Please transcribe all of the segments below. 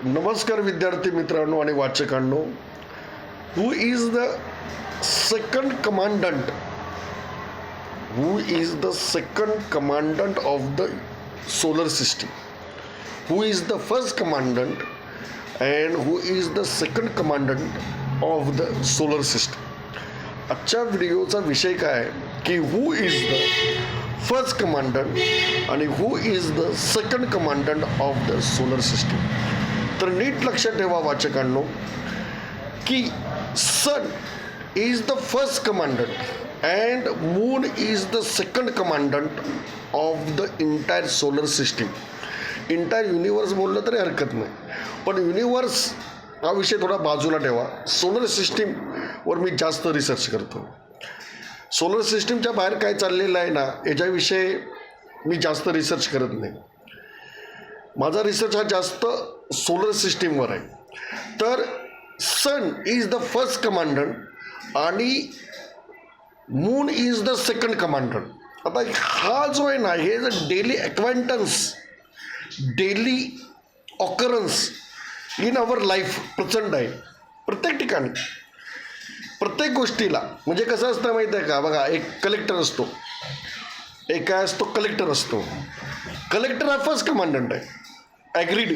नमस्कार विद्यार्थी मित्रांनो आणि वाचकांनो. Who is the second commandant of the solar system? Who is the first commandant and who is the second commandant of the solar system? आजच्या व्हिडिओचा विषय काय आहे की who is the first commandant आणि who is the second commandant of the solar system. तर नीट लक्षात ठेवा वाचकांनो की sun is the first commandant and moon is the second commandant of the entire solar system. Entire universe बोललं तरी हरकत नाही, पण युनिवर्स हा विषय थोडा बाजूला ठेवा. सोलर सिस्टीमवर मी जास्त रिसर्च करतो. सोलर सिस्टीमच्या बाहेर काय चाललेलं आहे ना याच्याविषयी मी जास्त रिसर्च करत नाही. माझा रिसर्च हा जास्त सोलर सिस्टीमवर आहे. तर sun is the first commandant आणि moon is the second commandant. आता हा जो आहे ना हे जर daily acquaintance, daily occurrence in our life प्रचंड आहे. प्रत्येक ठिकाणी प्रत्येक गोष्टीला म्हणजे कसं असतं माहिती आहे का? बघा, एक कलेक्टर असतो, एक काय असतो कलेक्टर असतो. कलेक्टर हा फर्स्ट कमांडंट आहे, ॲग्रीड.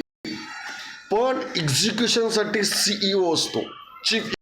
पण एक्झिक्युशनसाठी CEO असतो, चीफ